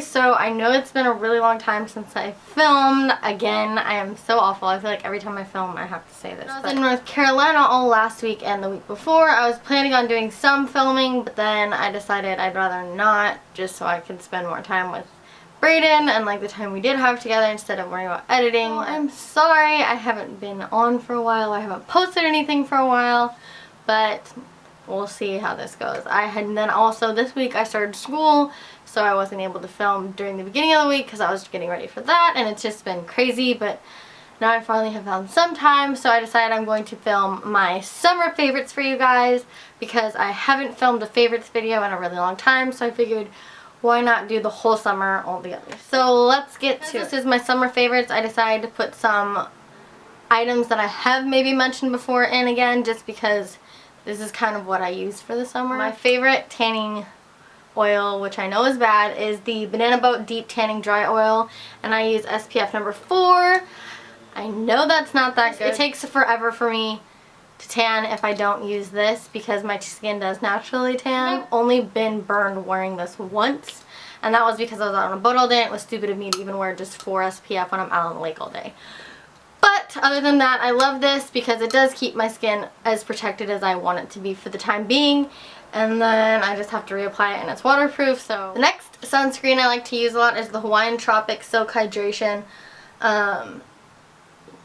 so I know it's been a really long time since I filmed. Again, I am so awful. I feel like every time I film I have to say this. I was in North Carolina all last week and the week before. I was planning on doing some filming, but then I decided I'd rather not, just so I could spend more time with Brayden and like the time we did have together instead of worrying about editing. Well, I'm sorry I haven't been on for a while. I haven't posted anything for a while, but we'll see how this goes. And then also this week I started school, so I wasn't able to film during the beginning of the week because I was getting ready for that, and it's just been crazy, but now I finally have found some time, so I decided I'm going to film my summer favorites for you guys because I haven't filmed a favorites video in a really long time, so I figured why not do the whole summer all together. So let's get to it. This is my summer favorites. I decided to put some items that I have maybe mentioned before in again, just because this is kind of what I use for the summer. My favorite tanning oil, which I know is bad, is the Banana Boat Deep Tanning Dry Oil, and I use SPF number 4. I know that's not that good. It takes forever for me to tan if I don't use this because my skin does naturally tan. I've only been burned wearing this once, and that was because I was out on a boat all day. It was stupid of me to even wear just 4 SPF when I'm out on the lake all day. But other than that, I love this because it does keep my skin as protected as I want it to be for the time being. And then I just have to reapply it and it's waterproof. So the next sunscreen I like to use a lot is the Hawaiian Tropic Silk Hydration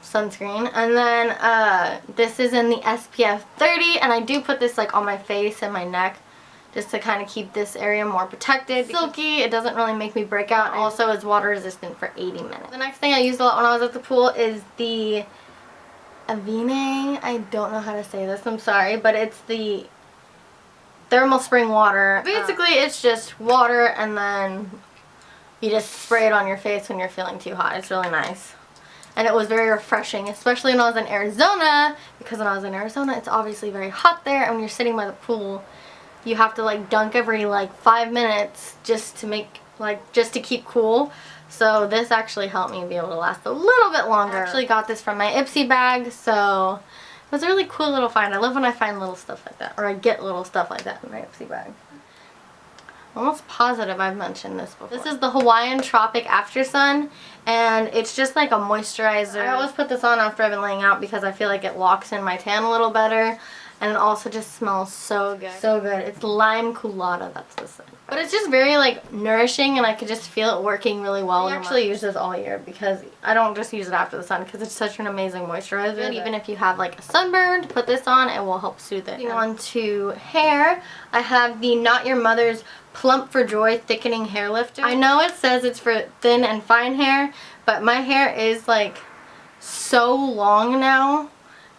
sunscreen. And then this is in the SPF 30, and I do put this like on my face and my neck just to kind of keep this area more protected. Silky, it doesn't really make me break out. Also, it's water resistant for 80 minutes. The next thing I used a lot when I was at the pool is the Avene. I don't know how to say this, I'm sorry, but it's the thermal spring water. Basically, it's just water and then you just spray it on your face when you're feeling too hot. It's really nice. And it was very refreshing, especially when I was in Arizona, because when I was in Arizona, it's obviously very hot there, and when you're sitting by the pool, you have to like dunk every like 5 minutes just to make just to keep cool. So this actually helped me be able to last a little bit longer. I actually got this from my Ipsy bag, so it was a really cool little find. I love when I find little stuff like that, or I get little stuff like that in my Ipsy bag. I'm almost positive I've mentioned this before. This is the Hawaiian Tropic After Sun, and it's just like a moisturizer. I always put this on after I've been laying out because I feel like it locks in my tan a little better. And it also just smells so good. So good. It's lime colada, that's the scent. But it's just very like nourishing, and I could just feel it working really well. I actually use this all year because I don't just use it after the sun because it's such an amazing moisturizer. And even if you have like a sunburn, put this on, it will help soothe it. Moving on to hair, I have the Not Your Mother's Plump for Joy Thickening Hair Lifter. I know it says it's for thin and fine hair, but my hair is like so long now.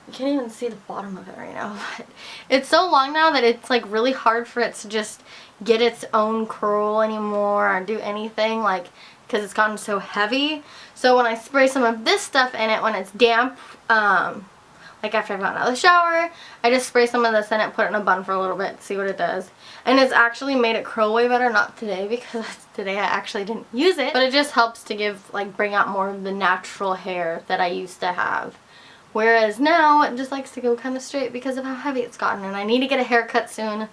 You can't even see the bottom of it right now, but it's so long now that it's like really hard for it to just get its own curl anymore or do anything, like, because it's gotten so heavy. So when I spray some of this stuff in it when it's damp, like after I've gotten out of the shower, I just spray some of this in it, put it in a bun for a little bit, see what it does. And it's actually made it curl way better, not today because today I actually didn't use it, but it just helps to give, like, bring out more of the natural hair that I used to have. Whereas now, it just likes to go kind of straight because of how heavy it's gotten. And I need to get a haircut soon,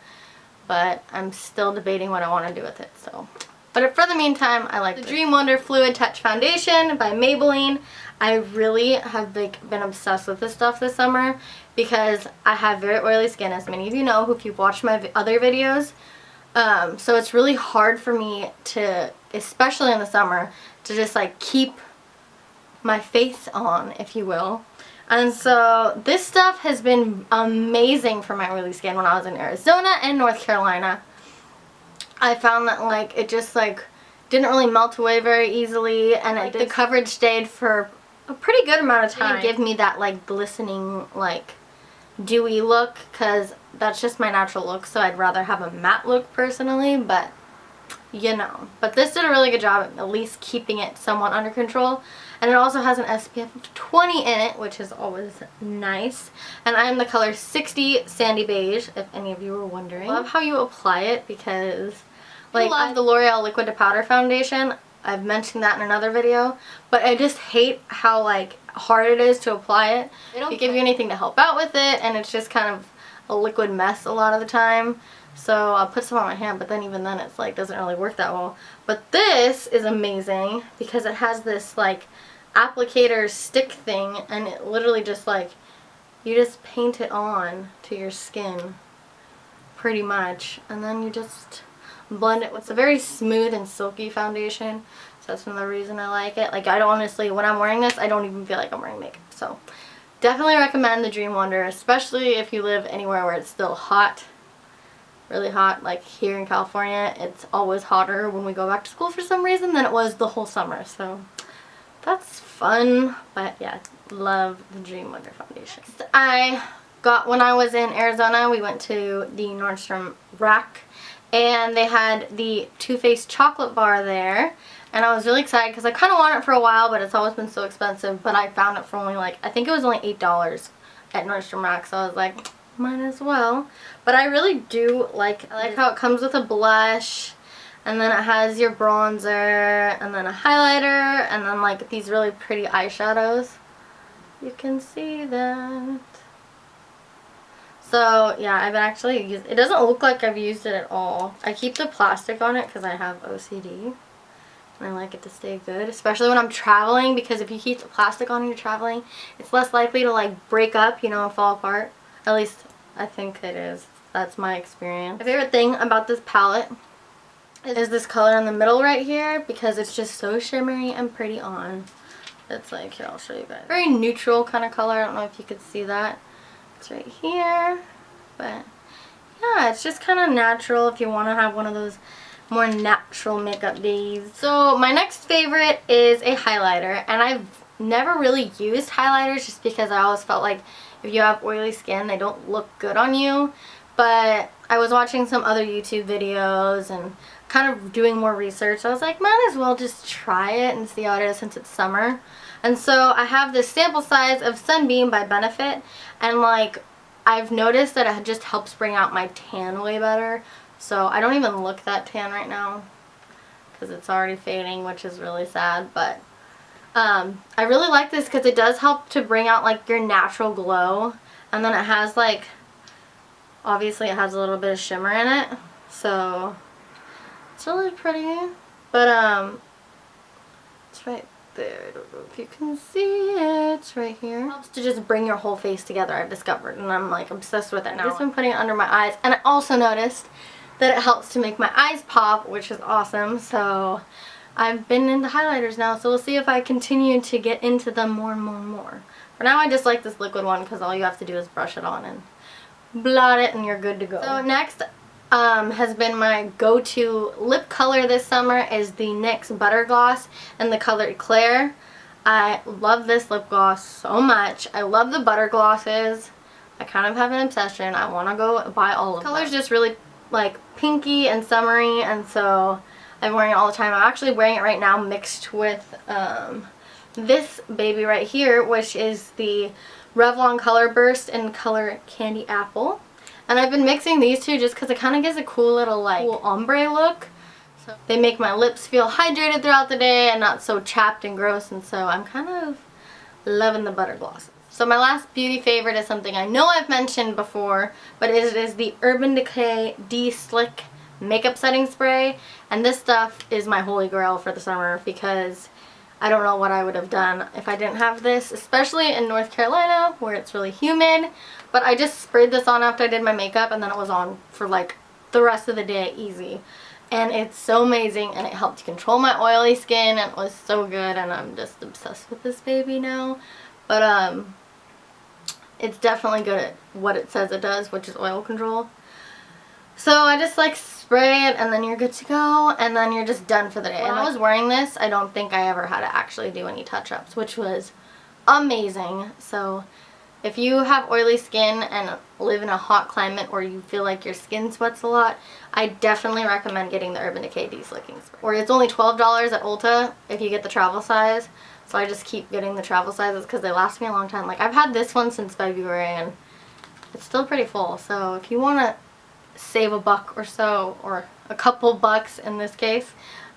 but I'm still debating what I want to do with it. So, but for the meantime, I like the Dream Wonder Fluid Touch Foundation by Maybelline. I really have been obsessed with this stuff this summer because I have very oily skin, as many of you know if you've watched my other videos. So it's really hard for me to, especially in the summer, to just like keep my face on, if you will. And so this stuff has been amazing for my oily skin when I was in Arizona and North Carolina. I found that like it just like didn't really melt away very easily, and the coverage stayed for a pretty good amount of time. It didn't give me that like glistening like dewy look because that's just my natural look, so I'd rather have a matte look personally, but you know. But this did a really good job at least keeping it somewhat under control. And it also has an SPF of 20 in it, which is always nice. And I am the color 60 Sandy Beige, if any of you were wondering. I love how you apply it because, like, I love the L'Oreal Liquid to Powder Foundation. I've mentioned that in another video. But I just hate how, like, hard it is to apply it. They don't give you anything to help out with it, and it's just kind of a liquid mess a lot of the time. So I'll put some on my hand, but then even then it's like doesn't really work that well. But this is amazing because it has this like applicator stick thing, and it literally just like, you just paint it on to your skin pretty much, and then you just blend it. It's a very smooth and silky foundation, so that's another reason I like it. Like, I don't honestly, when I'm wearing this, I don't even feel like I'm wearing makeup. So definitely recommend the Dream Wonder, especially if you live anywhere where it's still hot, really hot. Like here in California, it's always hotter when we go back to school for some reason than it was the whole summer. So that's fun. But yeah, love the Dream Wonder foundation. I got, when I was in Arizona, we went to the Nordstrom Rack, and they had the Too Faced chocolate bar there, and I was really excited because I kind of wanted it for a while, but it's always been so expensive. But I found it for only like, I think it was only $8 at Nordstrom Rack, so I was like, might as well. But I really do like, I like how it comes with a blush, and then it has your bronzer, and then a highlighter, and then like these really pretty eyeshadows. You can see that. So yeah, I've actually used it. Doesn't look like I've used it at all. I keep the plastic on it because I have OCD. And I like it to stay good, especially when I'm traveling, because if you keep the plastic on and you're traveling, it's less likely to like break up, you know, and fall apart. At least I think it is. That's my experience. My favorite thing about this palette is this color in the middle right here, because it's just so shimmery and pretty on. It's like, here, I'll show you guys. Very neutral kind of color. I don't know if you could see that. It's right here, but yeah, it's just kind of natural if you want to have one of those more natural makeup days. So my next favorite is a highlighter, and I've never really used highlighters just because I always felt like if you have oily skin, they don't look good on you. But I was watching some other YouTube videos and kind of doing more research. I was like, might as well just try it and see how it is since it's summer. And so I have this sample size of Sunbeam by Benefit, and like I've noticed that it just helps bring out my tan way better. So I don't even look that tan right now because it's already fading, which is really sad. But I really like this because it does help to bring out like your natural glow. And then it has like, obviously it has a little bit of shimmer in it, so it's really pretty. But it's right there. I don't know if you can see it. It's right here. It helps to just bring your whole face together, I've discovered, and I'm like obsessed with it now. I've just been putting it under my eyes, and I also noticed that it helps to make my eyes pop, which is awesome. So I've been into highlighters now, so we'll see if I continue to get into them more and more and more. For now, I just like this liquid one because all you have to do is brush it on and blot it and you're good to go. So next has been my go-to lip color this summer is the NYX Butter Gloss in the color Eclair. I love this lip gloss so much. I love the butter glosses. I kind of have an obsession. I want to go buy all of them. The color's just really like pinky and summery, and so I'm wearing it all the time. I'm actually wearing it right now mixed with this baby right here, which is the Revlon Color Burst in color Candy Apple. And I've been mixing these two just because it kind of gives a cool little like cool ombre look. So they make my lips feel hydrated throughout the day and not so chapped and gross, and so I'm kind of loving the butter glosses. So my last beauty favorite is something I know I've mentioned before, but it is the Urban Decay De-Slick Makeup Setting Spray. And this stuff is my holy grail for the summer because I don't know what I would have done if I didn't have this, especially in North Carolina where it's really humid. But I just sprayed this on after I did my makeup, and then it was on for like the rest of the day easy. And it's so amazing, and it helped control my oily skin, and it was so good, and I'm just obsessed with this baby now. But it's definitely good at what it says it does, which is oil control. So I just like spray it, and then you're good to go, and then you're just done for the day. When I was wearing this, I don't think I ever had to actually do any touch-ups, which was amazing. So if you have oily skin and live in a hot climate or you feel like your skin sweats a lot, I definitely recommend getting the Urban Decay De-Slicking Spray. Or it's only $12 at Ulta if you get the travel size. So I just keep getting the travel sizes because they last me a long time. Like I've had this one since February and it's still pretty full. So if you want to save a buck or so, or a couple bucks in this case,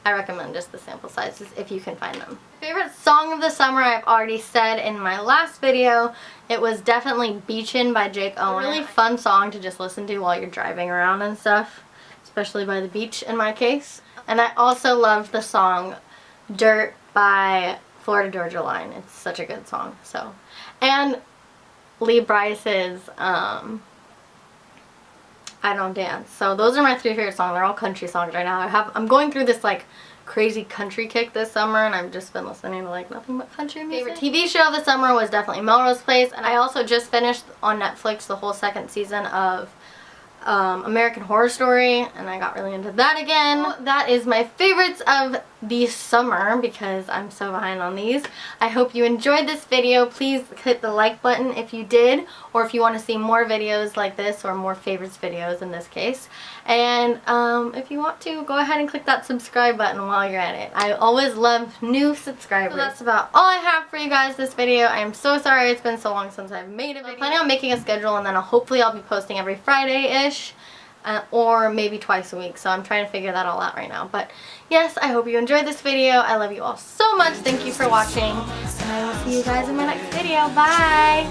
I recommend just the sample sizes if you can find them. Favorite song of the summer, I've already said in my last video. It was definitely Beachin' by Jake Owen. A really fun song to just listen to while you're driving around and stuff, especially by the beach in my case. And I also loved the song Dirt by Florida Georgia Line. It's such a good song. So, and Leigh Bryce's I Don't Dance. So those are my 3 favorite songs. They're all country songs right now. I'm going through this like crazy country kick this summer, and I've just been listening to like nothing but country music. Favorite TV show of the summer was definitely Melrose Place, and I also just finished on Netflix the whole 2nd season of American Horror Story, and I got really into that again. So that is my favorites of the summer because I'm so behind on these. I hope you enjoyed this video. Please hit the like button if you did, or if you want to see more videos like this, or more favorites videos in this case. And if you want to, go ahead and click that subscribe button while you're at it. I always love new subscribers. So that's about all I have for you guys this video. I am so sorry it's been so long since I've made a video. I'm planning on making a schedule, and then hopefully I'll be posting every Friday-ish. Or maybe twice a week, so I'm trying to figure that all out right now. But yes, I hope you enjoyed this video. I love you all so much. Thank you for watching, and I will see you guys in my next video. Bye!